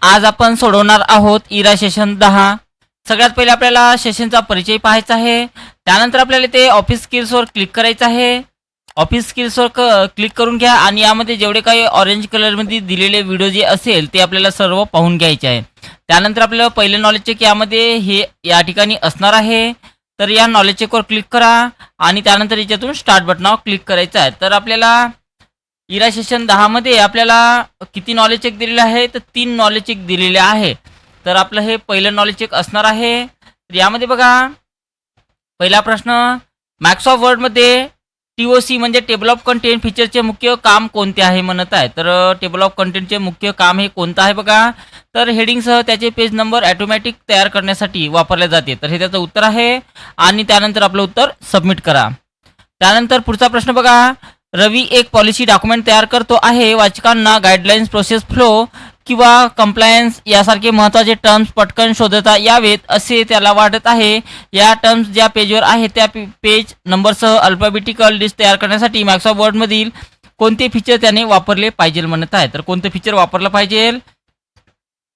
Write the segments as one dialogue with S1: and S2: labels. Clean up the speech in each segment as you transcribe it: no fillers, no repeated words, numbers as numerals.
S1: आज आपण सोडवणार आहोत इरा सेशन 10। सगळ्यात पहिले आपल्याला सेशनचा परिचय पाहायचा आहे। त्यानंतर आपल्याला ते ऑफिस स्किल्सवर क्लिक करायचं आहे। ऑफिस स्किल्सवर क्लिक करून घ्या आणि यामध्ये जेवढे काही ऑरेंज कलरमध्ये दिलेले व्हिडिओ जे असेल ते आपल्याला सर्व पाहून घ्यायचे आहे। त्यानंतर आपल्याला पहिले नॉलेज चेक यामध्ये हे या ठिकाणी असणार आहे। तर या नॉलेज चेकवर क्लिक करा आणि त्यानंतर याच्यातून स्टार्ट बटनावर क्लिक करायचं आहे। तर आपल्याला इरा सेशन 10 मध्ये आपल्याला किती नॉलेज चेक दिलेले आहे, तर 3 नॉलेज चेक दिलेले आहे। तर आपलं हे पहिलं नॉलेज चेक असणार आहे। तर यामध्ये बघा पहिला प्रश्न, मायक्रोसॉफ्ट वर्डमध्ये TOC म्हणजे टेबल ऑफ कंटेंट फीचरचे मुख्य काम कोणते आहे म्हणत आहे। तर टेबल ऑफ कंटेंटचे मुख्य काम हे कोणतं आहे बघा, तर हेडिंगसह त्याचे पेज नंबर ऑटोमॅटिक तयार करण्यासाठी वापरले जाते। तर हे त्याचं उत्तर आहे आणि त्यानंतर आपलं उत्तर सबमिट करा। त्यानंतर पुढचा प्रश्न बघा, रवी एक पॉलिसी डॉक्युमेंट तयार करतो आहे। वाचकांना गाईडलाईन्स, प्रोसेस फ्लो किंवा कंप्लायन्स यासारखे महत्त्वाचे टर्म्स पटकन शोधता यावेत असे त्याला वाटत आहे। या टर्म्स ज्या पेजवर आहेत त्या पेज नंबरसह अल्फाबेटिकल लिस्ट तयार करण्यासाठी मायक्रोसॉफ्ट वर्डमधील कोणते फीचर त्याने वापरले पाहिजे म्हणत आहे। तर कोणते फीचर वापरलं पाहिजे,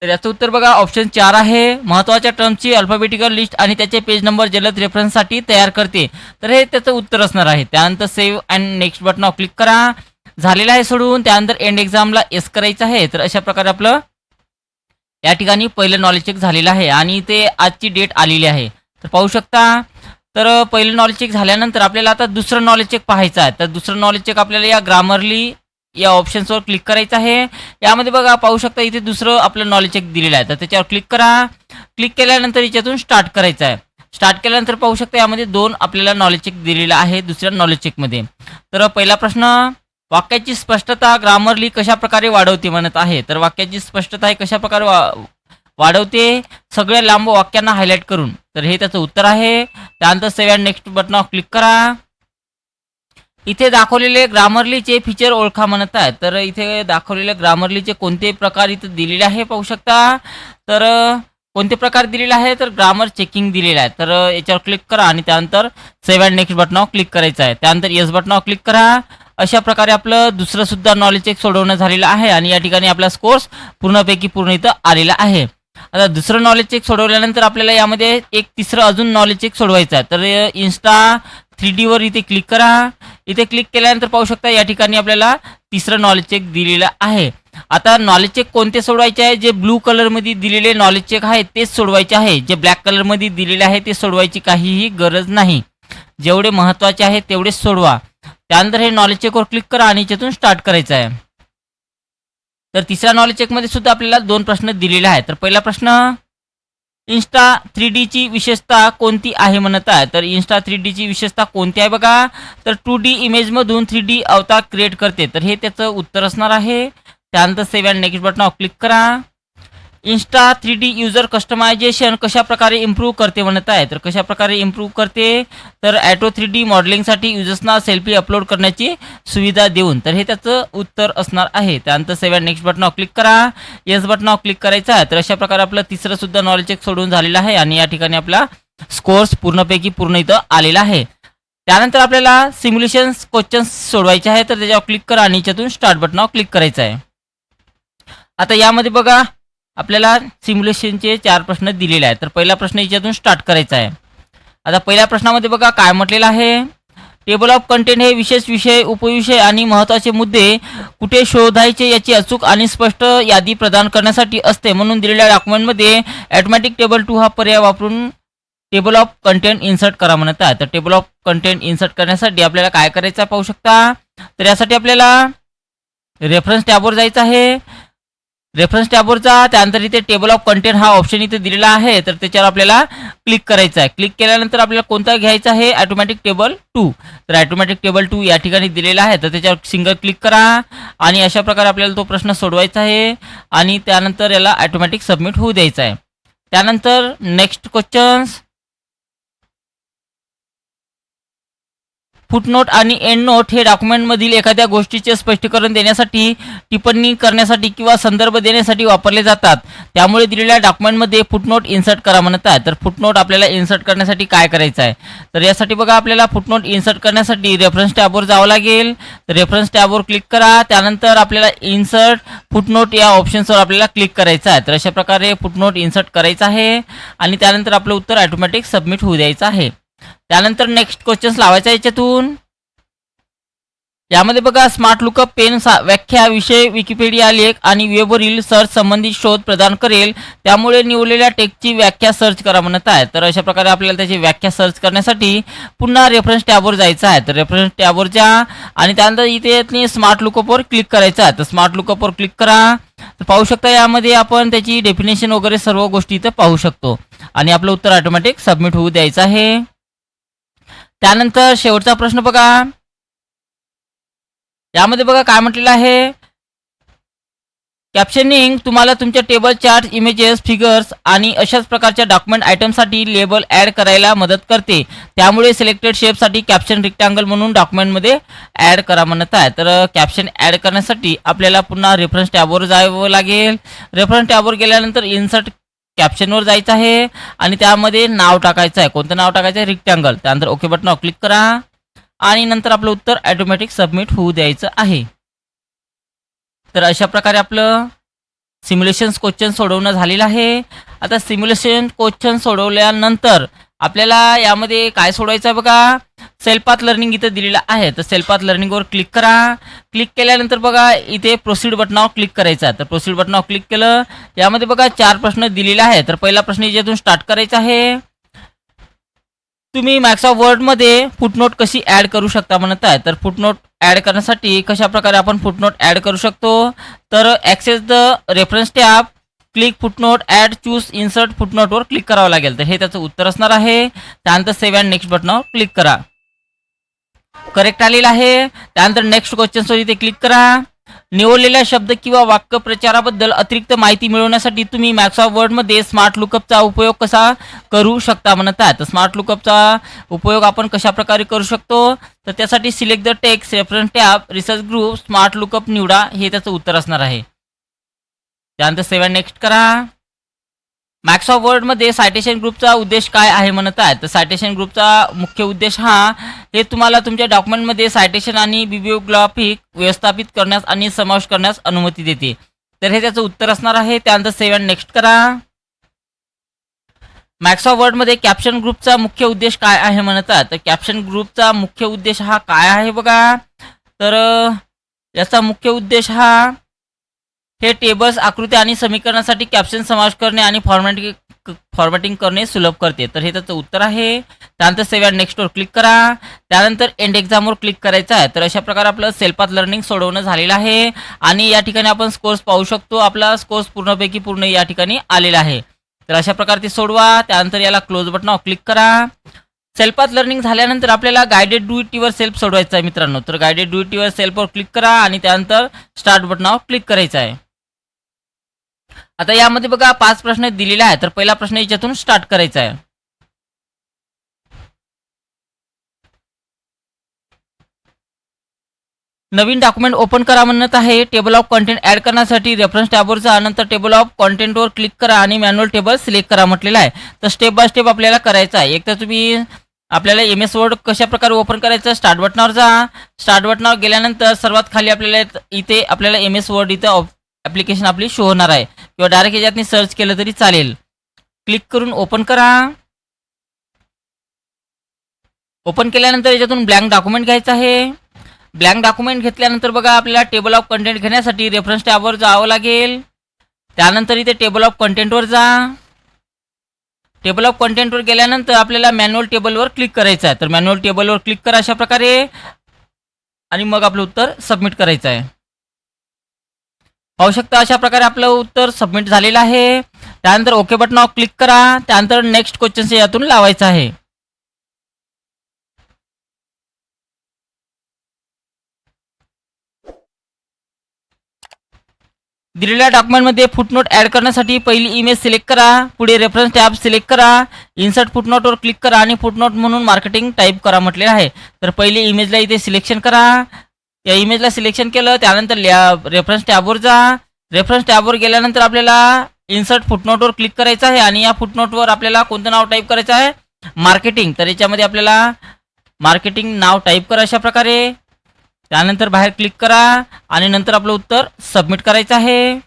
S1: तर याचं उत्तर बघा ऑप्शन 4 आहे। महत्त्वाच्या टर्मची अल्फाबेटिकल लिस्ट आणि त्याचे पेज नंबर जलद रेफरन्ससाठी तयार करते। तर हे त्याचं उत्तर असणार आहे। त्यानंतर सेव्ह अँड नेक्स्ट बटनावर क्लिक करा। झालेलं आहे सोडून, त्यानंतर एंड एक्झामला येस करायचं आहे। तर अशा प्रकारे आपलं या ठिकाणी पहिलं नॉलेज चेक झालेलं आहे आणि ते आजची डेट आलेली आहे। तर पाहू शकता। तर पहिलं नॉलेज चेक झाल्यानंतर आपल्याला आता दुसरं नॉलेज चेक पाहायचं आहे। तर दुसरं नॉलेज चेक आपल्याला या ग्रामरली या ऑप्शन्सवर क्लिक करायचं आहे। यामध्ये बघा पाहू शकता इथे दुसरं आपलं नॉलेज चेक दिलेलं आहे। तर त्याच्यावर क्लिक करा। क्लिक केल्यानंतर याच्यातून स्टार्ट करायचं आहे। स्टार्ट केल्यानंतर पाहू शकता यामध्ये 2 आपल्याला नॉलेज चेक दिलेलं आहे दुसऱ्या नॉलेज चेकमध्ये। तर पहिला प्रश्न, वाक्याची स्पष्टता ग्रामरली कशा प्रकारे वाढवते म्हणत आहे। तर वाक्याची स्पष्टता हे कशा प्रकारे वाढवते, सगळ्या लांब वाक्यांना हायलाइट करून। तर हे त्याचं उत्तर आहे। त्यानंतर सेव्ह अँड नेक्स्ट बटनावर क्लिक करा। इथे दाखवलेले ग्रामरलीचे फीचर ओळखा म्हणत आहे। तर इथे दाखवलेले ग्रामरलीचे कोणते प्रकार इथे दिलेले आहे पाहू शकता। तर कोणते प्रकार दिलेले आहे, तर ग्रामर चेकिंग दिलेलं आहे। तर याच्यावर क्लिक करा आणि त्यानंतर सेव्ह अँड नेक्स्ट बटनावर क्लिक करायचं आहे। त्यानंतर येस बटनावर क्लिक करा। अशा प्रकारे आपलं दुसरं सुद्धा नॉलेज चेक सोडवणं झालेलं आहे आणि या ठिकाणी आपला स्कोर्स पूर्णपैकी पूर्ण इथं आलेला आहे। आता दुसरं नॉलेज चेक सोडवल्यानंतर आपल्याला यामध्ये एक तिसरं अजून नॉलेज चेक सोडवायचं आहे। तर इन्स्टा 3D वर इथे क्लिक करा। इथे क्लिक केल्यानंतर पाहू शकता या ठिकाणी आपल्याला तिसरं नॉलेज चेक दिलेलं आहे। आता नॉलेज चेक कोणते सोडवायचे आहे, जे ब्लू कलरमध्ये दिलेले नॉलेज चेक आहे तेच सोडवायचे आहे। जे ब्लॅक कलरमध्ये दिलेले आहे ते सोडवायची काहीही गरज नाही। जेवढे महत्त्वाचे आहेत तेवढेच सोडवा। त्यानंतर हे नॉलेज चेकवर क्लिक करा आणि याच्यातून स्टार्ट करायचं आहे। तर तिसऱ्या नॉलेज चेकमध्ये सुद्धा आपल्याला 2 प्रश्न दिलेले आहेत। तर पहिला प्रश्न, इन्स्टा 3D ची विशेषता कोणती आहे म्हणत आहे। तर इन्स्टा 3D ची विशेषता कोणती आहे बघा, तर 2D इमेजमधून 3D अवतार क्रिएट करते। तर हे त्याचं उत्तर असणार आहे। त्यानंतर सेव्ह अँड नेक्स्ट बटनावर क्लिक करा। इन्स्टा 3D युजर कस्टमायझेशन कशा प्रकारे इम्प्रूव्ह करते म्हणत आहे। तर कशा प्रकारे इम्प्रूव्ह करते, तर ॲटो 3D मॉडेलिंगसाठी युजर्सना सेल्फी अपलोड करण्याची सुविधा देऊन। तर हे त्याचं उत्तर असणार आहे। त्यानंतर सेव्ह अँड नेक्स्ट बटनावर क्लिक करा। येस बटनावर क्लिक करायचं आहे। तर अशा प्रकारे आपलं तिसरं सुद्धा नॉलेज चेक सोडून झालेलं आहे आणि या ठिकाणी आपला स्कोर्स पूर्णपैकी पूर्ण इथं आलेला आहे। त्यानंतर आपल्याला सिम्युलेशन्स क्वेश्चन्स सोडवायचे आहे। तर त्याच्यावर क्लिक करा आणि याच्यातून स्टार्ट बटनावर क्लिक करायचं आहे। आता यामध्ये बघा आपल्याला सिम्युलेशनचे 4 प्रश्न दिलेले आहेत। तर पहिला प्रश्न याच्यातून स्टार्ट करायचा आहे। आता पहिल्या प्रश्नामध्ये बघा काय म्हटलेलं आहे, टेबल ऑफ कंटेंट हे विशेष विषय, उपविषय आणि महत्त्वाचे मुद्दे कुठे शोधायचे याची अचूक आणि स्पष्ट यादी प्रदान करण्यासाठी असते। म्हणून दिलेल्या डॉक्युमेंटमध्ये ऑटोमॅटिक टेबल 2 हा पर्याय वापरून टेबल ऑफ कंटेंट इन्सर्ट करा म्हणत आहे। तर टेबल ऑफ कंटेंट इन्सर्ट करण्यासाठी आपल्याला काय करायचं आहे पाहू शकता। तर यासाठी आपल्याला रेफरन्स टॅबवर जायचं आहे। रेफरन्स टॅबवर जा। त्यानंतर इथे टेबल ऑफ कंटेंट हा ऑप्शन इथे दिलेला आहे। तर त्याच्यावर आपल्याला क्लिक करायचं आहे। क्लिक केल्यानंतर आपल्याला कोणता घ्यायचा आहे, ऑटोमॅटिक टेबल 2। तर ऑटोमॅटिक टेबल 2 या ठिकाणी दिलेला आहे। तर त्याच्यावर सिंगल क्लिक करा आणि अशा प्रकारे आपल्याला तो प्रश्न सोडवायचा आहे आणि त्यानंतर याला ऑटोमॅटिक सबमिट होऊ द्यायचा आहे। त्यानंतर नेक्स्ट क्वेश्चन्स, फुटनोट आणि एंड नोट हे डॉक्युमेंटमधील एखाद्या गोष्टीचे स्पष्टीकरण देण्यासाठी, टिप्पणी करण्यासाठी किंवा संदर्भ देण्यासाठी वापरले जातात. त्यामुळे दिलेल्या डॉक्युमेंटमध्ये फुटनोट इन्सर्ट करा म्हणत आहे. तर फुटनोट आपल्याला इन्सर्ट करण्यासाठी काय करायचं आहे, तर यासाठी बघा आपल्याला फुटनोट इन्सर्ट करण्यासाठी रेफरन्स टॅबवर जावं लागेल. तर रेफरन्स टॅबवर क्लिक करा. त्यानंतर आपल्याला इन्सर्ट फुटनोट या ऑप्शन्सवर आपल्याला क्लिक करायचं आहे. तर अशा प्रकारे फुटनोट इन्सर्ट करायचं आहे आणि त्यानंतर आपलं उत्तर ऑटोमॅटिक सबमिट होऊ द्यायचं आहे. त्यानंतर नेक्स्ट क्वेश्चन्स लावायचा याच्यातून. यामध्ये बघा स्मार्ट लुकअप पेन व्याख्या, विषय, विकिपीडिया लेख आणि वेबवरील सर्च संबंधित शोध प्रदान करेल. त्यामुळे निवडलेल्या टेक्स्टची व्याख्या सर्च करा म्हणत आहे. तर अशा प्रकारे आपल्याला त्याची व्याख्या सर्च करण्यासाठी पुन्हा रेफरन्स टॅबवर जायचं आहे. तर रेफरन्स टॅबवर जा आणि त्यानंतर इथे स्मार्ट लुकअपवर क्लिक करायचं आहे. तर स्मार्ट लुकअपवर क्लिक करा. तर पाहू शकता यामध्ये आपण त्याची डेफिनेशन वगैरे सर्व गोष्टी इथं पाहू शकतो आणि आपलं उत्तर ऑटोमॅटिक सबमिट होऊ द्यायचं आहे. त्यानंतर शेवटचा प्रश्न बघा. यामध्ये बघा काय म्हटलेलं आहे, कॅप्शनिंग तुम्हाला तुमच्या टेबल, चार्ट, इमेजेस, फिगर्स आणि अशाच प्रकारच्या डॉक्युमेंट आयटमसाठी लेबल ॲड करायला मदत करते. त्यामुळे सिलेक्टेड शेपसाठी कॅप्शन रेक्टँगल म्हणून डॉक्युमेंटमध्ये ॲड करा म्हणत आहे. तर कॅप्शन ॲड करण्यासाठी आपल्याला पुन्हा रेफरन्स टॅबवर जावं लागेल. रेफरन्स टॅबवर गेल्यानंतर इन्सर्ट कॅप्शनवर जायचं आहे आणि त्यामध्ये नाव टाकायचं आहे. कोणतं नाव टाकायचं आहे, रेक्टँगल. त्यानंतर ओके बटनावर क्लिक करा आणि नंतर आपलं उत्तर ऑटोमॅटिक सबमिट होऊ द्यायचं आहे. तर अशा प्रकारे आपलं सिम्युलेशन्स क्वेश्चन सोडवणं झालेलं आहे. आता सिम्युलेशन क्वेश्चन सोडवल्यानंतर आपल्याला यामध्ये काय सोडवायचं आहे बघा, सेल्फ पाथ लर्निंग इथं दिलेलं आहे. तर सेल्फ पाथ लर्निंगवर क्लिक करा. क्लिक केल्यानंतर बघा इथे प्रोसीड बटनावर क्लिक करायचं आहे. तर प्रोसीड बटनावर क्लिक केलं. यामध्ये बघा 4 प्रश्न दिलेले आहेत. तर पहिला प्रश्न याच्यातून स्टार्ट करायचा आहे, तुम्ही मायक्रोसॉफ्ट वर्डमध्ये फुटनोट कशी ॲड करू शकता म्हणत आहे. तर फुटनोट ॲड करण्यासाठी कशा प्रकारे आपण फुटनोट ॲड करू शकतो, तर access the reference tab, click footnote, add, choose, insert फुटनोटवर क्लिक करावं लागेल. तर हे त्याचं उत्तर असणार आहे. त्यानंतर सेव्ह अँड नेक्स्ट बटनावर क्लिक करा. करेक्ट आलेलं आहे. त्यानंतर नेक्स्ट क्वेश्चन्सवर इथे क्लिक करा. निवडलेल्या शब्द किंवा वाक्य प्रचाराबद्दल अतिरिक्त माहिती मिळवण्यासाठी तुम्ही मायक्रोसॉफ्ट वर्डमध्ये स्मार्ट लुकअपचा उपयोग कसा करू शकता म्हणत आहे. तर स्मार्ट लुकअपचा उपयोग आपण कशा प्रकारे करू शकतो, तर त्यासाठी select the text, reference tab, research group, smart lookup निवडा. हे त्याचं उत्तर असणार आहे. त्यानंतर सेव्ह नेक्स्ट करा. मायक्रोसॉफ्ट वर्डमध्ये सायटेशन ग्रुपचा उद्देश काय आहे म्हणत आहे. तर सायटेशन ग्रुपचा मुख्य उद्देश हे तुम्हाला तुमच्या डॉक्युमेंटमध्ये सायटेशन आणि बिब्लिओग्राफिक व्यवस्थापित करण्यास आणि समावेश करण्यास अनुमती देते. तर हे त्याचं उत्तर असणार आहे. त्यानंतर सेव्ह अँड नेक्स्ट करा. मायक्रोसॉफ्ट वर्डमध्ये कॅप्शन ग्रुपचा मुख्य उद्देश काय आहे म्हणत आहे. तर कॅप्शन ग्रुपचा मुख्य उद्देश काय आहे बघा, तर याचा मुख्य उद्देश हे टेबल्स, आकृत्या आणि समीकरणासाठी कॅप्शन समावेश करणे आणि फॉर्मॅटिंग करणे सुलभ करते. तर हे त्याचं उत्तर आहे. त्यानंतर सेव्ह अँड नेक्स्टवर क्लिक करा. त्यानंतर एंड एक्झामवर क्लिक करायचं आहे. तर अशा प्रकारे आपलं सेल्फ पाथ लर्निंग सोडवणं झालेलं आहे आणि या ठिकाणी आपण स्कोर्स पाहू शकतो. आपला स्कोर्स पूर्णपैकी पूर्ण या ठिकाणी आलेला आहे. तर अशा प्रकारे ते सोडवा. त्यानंतर याला क्लोज बटनावर क्लिक करा. सेल्फ पाथ लर्निंग झाल्यानंतर आपल्याला guided do it yourself सोडवायचं आहे मित्रांनो. तर गायडेड डू इट युअर सेल्फवर क्लिक करा आणि त्यानंतर स्टार्ट बटनावर क्लिक करायचं आहे. आता यामध्ये बघा 5 प्रश्न दिलेले आहेत. तर पहिला प्रश्न याच्यातून स्टार्ट करायचा आहे. नवीन डॉक्युमेंट ओपन करा म्हणत आहे. टेबल ऑफ कंटेंट ऍड करण्यासाठी रेफरन्स टॅबवर जा, नंतर टेबल ऑफ कंटेंटवर क्लिक करा आणि मॅन्युअल टेबल सिलेक्ट करा म्हटलेलं आहे. तर स्टेप बाय स्टेप आपल्याला करायचं आहे. एक तर तुम्ही आपल्याला MS वर्ड कशा प्रकारे ओपन करायचं, स्टार्ट बटनावर जा. स्टार्ट बटनावर गेल्यानंतर सर्वात खाली आपल्याला इथे आपल्याला MS वर्ड इथं ॲप्लिकेशन आपली शो होणार आहे किंवा डायरेक्ट याच्यातनी सर्च केलं तरी चालेल. क्लिक करून ओपन करा. ओपन केल्यानंतर याच्यातून ब्लँक डॉक्युमेंट घ्यायचं आहे. ब्लँक डॉक्युमेंट घेतल्यानंतर बघा आपल्याला टेबल ऑफ कंटेंट घेण्यासाठी रेफरन्स टॅबवर जावं लागेल. त्यानंतर इथे टेबल ऑफ कंटेंटवर जा. टेबल ऑफ कंटेंटवर गेल्यानंतर आपल्याला मॅन्युअल टेबलवर क्लिक करायचं आहे. तर मॅन्युअल टेबलवर क्लिक करा अशा प्रकारे आणि मग आपलं उत्तर सबमिट करायचं आहे. पाहू शकता अशा प्रकारे आपलं उत्तर सबमिट झालेलं आहे. त्यानंतर ओके बटनावर क्लिक करा. त्यानंतर नेक्स्ट क्वेश्चन यातून लावायचं आहे. दिलेल्या डॉक्युमेंटमध्ये फुटनोट ॲड करण्यासाठी पहिली इमेज सिलेक्ट करा, पुढे रेफरन्स टॅब सिलेक्ट करा, इन्सर्ट फुटनोटवर क्लिक करा आणि फुटनोट म्हणून मार्केटिंग टाईप करा म्हटलेलं आहे. तर पहिली इमेजला इथे सिलेक्शन करा. या इमेजला सिलेक्शन केलं त्यानंतर रेफरन्स टॅबवर जा. रेफरन्स टॅबवर गेल्यानंतर आपल्याला इन्सर्ट फुटनोटवर क्लिक करायचं आहे आणि या फुटनोटवर आपल्याला कोणतं नाव टाईप करायचं आहे, मार्केटिंग. तर याच्यामध्ये आपल्याला मार्केटिंग नाव टाईप करा अशा प्रकारे. त्यानंतर बाहेर क्लिक करा आणि नंतर आपलं उत्तर सबमिट करायचं आहे.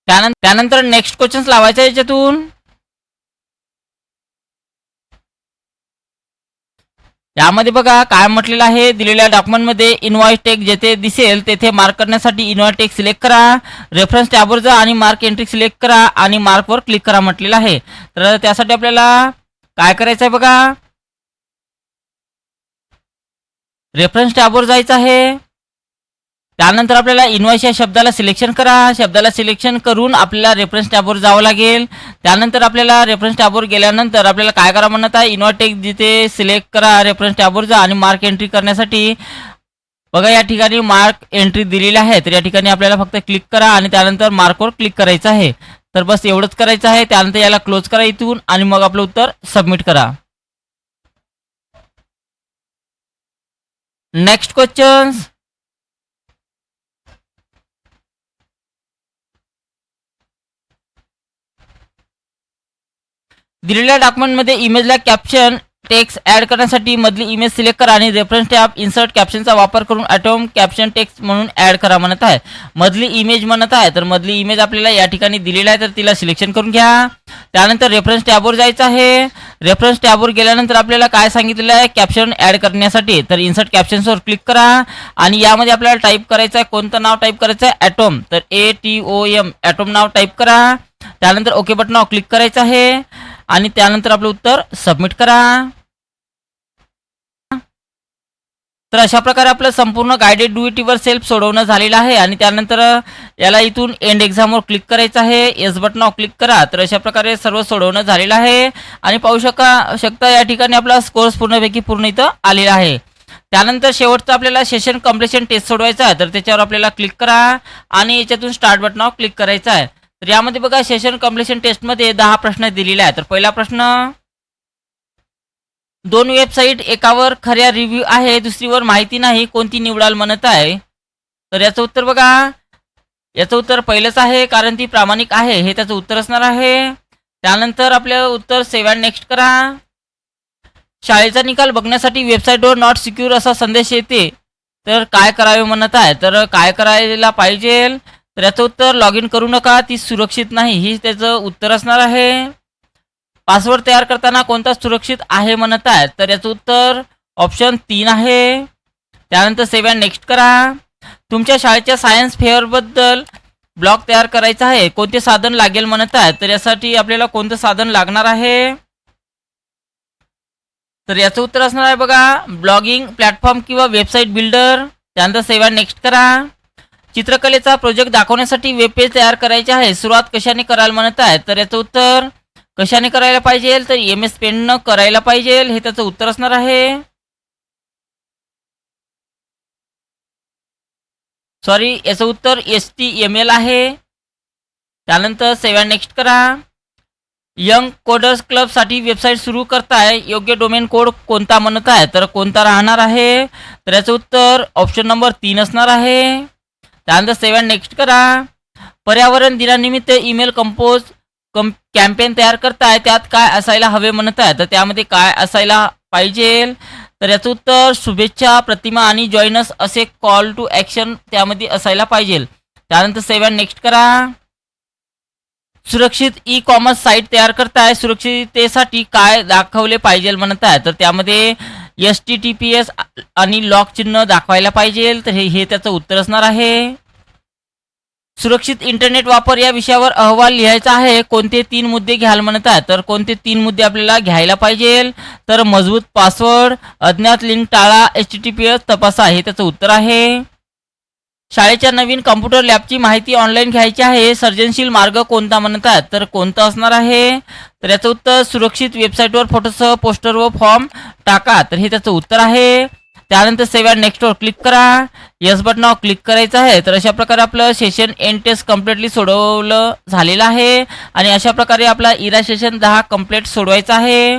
S1: त्यानंतर नेक्स्ट क्वेश्चन्स लावायचा आहे याच्यातून. यामध्ये बघा काय म्हटलेलं आहे, दिलेल्या डॉक्युमेंटमध्ये इनवॉइस टेक जेथे दिसेल तेथे मार्क करण्यासाठी इनवॉइस टेक सिलेक्ट करा, रेफरन्स टॅबवर जा आणि मार्क एंट्री सिलेक्ट करा आणि मार्कवर क्लिक करा म्हटलेलं आहे. तर त्यासाठी आपल्याला काय करायचं आहे बघा, रेफरन्स टॅबवर जायचं आहे. त्यानंतर आपल्याला इनवॉइस या शब्दाला सिलेक्शन करा. शब्दाला सिलेक्शन करून आपल्याला रेफरन्स टॅबवर जावं लागेल. त्यानंतर आपल्याला रेफरन्स टॅबवर गेल्यानंतर आपल्याला काय करा म्हणत आहे, इनवॉइस टेक जिथे सिलेक्ट करा, रेफरन्स टॅबवर जा आणि मार्क एंट्री करण्यासाठी बघा या ठिकाणी मार्क एंट्री दिलेली आहे. तर या ठिकाणी आपल्याला फक्त क्लिक करा आणि त्यानंतर मार्कवर क्लिक करायचं आहे. तर बस एवढंच करायचं आहे. त्यानंतर याला क्लोज करा इथून आणि मग आपलं उत्तर सबमिट करा. Next questions. दिलेल्या डॉक्युमेंटमध्ये इमेजला कॅप्शन टेक्स्ट ॲड करण्यासाठी मधली इमेज सिलेक्ट करा आणि रेफरन्स टॅब इन्सर्ट कॅप्शनचा वापर करून ॲटॉम कॅप्शन टेक्स्ट म्हणून ॲड करा म्हणत आहे. मधली इमेज म्हणत आहे, तर मधली इमेज आपल्याला या ठिकाणी दिलेली आहे, तर तिला सिलेक्शन करून घ्या. त्यानंतर रेफरन्स टॅबवर जायचं आहे. रेफरन्स टॅबवर गेल्यानंतर आपल्याला काय सांगितलेलं आहे, कॅप्शन ॲड करण्यासाठी, तर इन्सर्ट कॅप्शन्सवर क्लिक करा आणि यामध्ये आपल्याला टाईप करायचं आहे, कोणतं नाव टाईप करायचं आहे, ॲटॉम. तर ATOM ॲटॉम नाव टाईप करा. त्यानंतर ओके बटनावर क्लिक करायचं आहे आणि त्यानंतर आपलं उत्तर सबमिट करा. तर अशा प्रकारे आपलं संपूर्ण गायडेड डू इट युअरसेल्फ सोडवणं झालेलं आहे आणि त्यानंतर याला इथून एंड एक्झामवर क्लिक करायचं आहे. येस बटनावर क्लिक करा. तर अशा प्रकारे सर्व सोडवणं झालेलं आहे आणि पाहू शकता या ठिकाणी आपला स्कोर्स पूर्णपैकी पूर्ण इथं आलेला आहे. त्यानंतर शेवटचं आपल्याला सेशन कम्प्लिशन टेस्ट सोडवायचा आहे, तर त्याच्यावर आपल्याला क्लिक करा आणि याच्यातून स्टार्ट बटनावर क्लिक करायचं आहे. तर यामध्ये बघा सेशन कम्प्लिशन टेस्टमध्ये 10 प्रश्न दिलेले आहेत. तर पहिला प्रश्न, 2 वेबसाईट, एकावर खऱ्या रिव्ह्यू आहे, दुसरीवर माहिती नाही, कोणती निवडाल म्हणत आहे. तर याचं उत्तर बघा, याचं उत्तर पहिलंच आहे कारण ती प्रामाणिक आहे, हे त्याचं उत्तर असणार आहे. त्यानंतर आपलं उत्तर सेव्ह अँड नेक्स्ट करा. शाळेचा निकाल बघण्यासाठी वेबसाईटवर नॉट सिक्युअर असा संदेश येते, तर काय करावे म्हणत आहे. तर काय करायला पाहिजे, तर याचं उत्तर लॉग इन करू नका, ती सुरक्षित नाही, ही त्याचं उत्तर असणार आहे. पासवर्ड तयार करताना कोणता सुरक्षित आहे म्हणत आहे, तर याचं उत्तर ऑप्शन 3 आहे. त्यानंतर सेव्ह अँड नेक्स्ट करा. तुमच्या शाळेच्या सायन्स फेअरबद्दल ब्लॉग तयार करायचा आहे, कोणते साधन लागेल म्हणत आहे. तर यासाठी आपल्याला कोणतं साधन लागणार आहे, तर याचं उत्तर असणार आहे बघा, ब्लॉगिंग प्लॅटफॉर्म किंवा वेबसाईट बिल्डर. त्यानंतर सेव्ह अँड नेक्स्ट करा. चित्रकलेचा प्रोजेक्ट दाखवण्यासाठी वेब पेज तयार करायचे आहे, सुरुवात कशाने कराल म्हणत आहे. तर याचं उत्तर कशाने करायला पाहिजे, तर MS पेननं करायला पाहिजे, हे त्याचं उत्तर असणार आहे. सॉरी, याचं उत्तर HTML आहे. त्यानंतर सेव्ह अँड नेक्स्ट करा. यंग कोडर्स क्लबसाठी वेबसाईट सुरू करताय, योग्य डोमेन कोड कोणता म्हणत आहे, तर कोणता राहणार आहे. तर याचं उत्तर ऑप्शन नंबर 3 असणार आहे. त्यानंतर सेव्ह अँड नेक्स्ट करा. पर्यावरण दिनानिमित्त ईमेल कॅम्पेन तयार करताय, त्यात काय असायला हवे म्हणत आहे. तर त्यामध्ये काय असायला पाहिजे, तर याचं उत्तर शुभेच्छा, प्रतिमा आणि जॉईनस असे कॉल टू ॲक्शन त्यामध्ये असायला पाहिजे. त्यानंतर सेव्ह अँड नेक्स्ट करा. सुरक्षित ई-कॉमर्स साईट तयार करताय, सुरक्षिततेसाठी काय दाखवले पाहिजे म्हणत आहे. तर त्यामध्ये HTTPS आणि लॉक चिन्ह दाखवायला पाहिजे, तर हे त्याचं उत्तर असणार आहे. सुरक्षित इंटरनेट वापर या विषयावर अहवाल लिहायचा आहे, कोणते 3 मुद्दे घ्याल म्हणत आहे. तर कोणते 3 मुद्दे आपल्याला घ्यायला पाहिजे, तर मजबूत पासवर्ड, अज्ञात लिंक टाळा, HTTPS तपासा, हे त्याचं उत्तर आहे. शाळेच्या नवीन कॉम्प्युटर लॅबची माहिती ऑनलाईन घ्यायची आहे, सर्जनशील मार्ग कोणता म्हणत आहेत. तर कोणता असणार आहे, तर याचं उत्तर सुरक्षित वेबसाईटवर फोटोसह पोस्टर व फॉर्म टाका, तर हे त्याचं उत्तर आहे. त्यानंतर सेव्ह अँड नेक्स्टवर क्लिक करा. येस बटनावर क्लिक करायचं आहे. तर अशा प्रकारे आपलं सेशन एंड टेस्ट कम्प्लिटली सोडवलं झालेलं आहे आणि अशा प्रकारे आपला इरा सेशन 10 कम्प्लीट सोडवायचा आहे.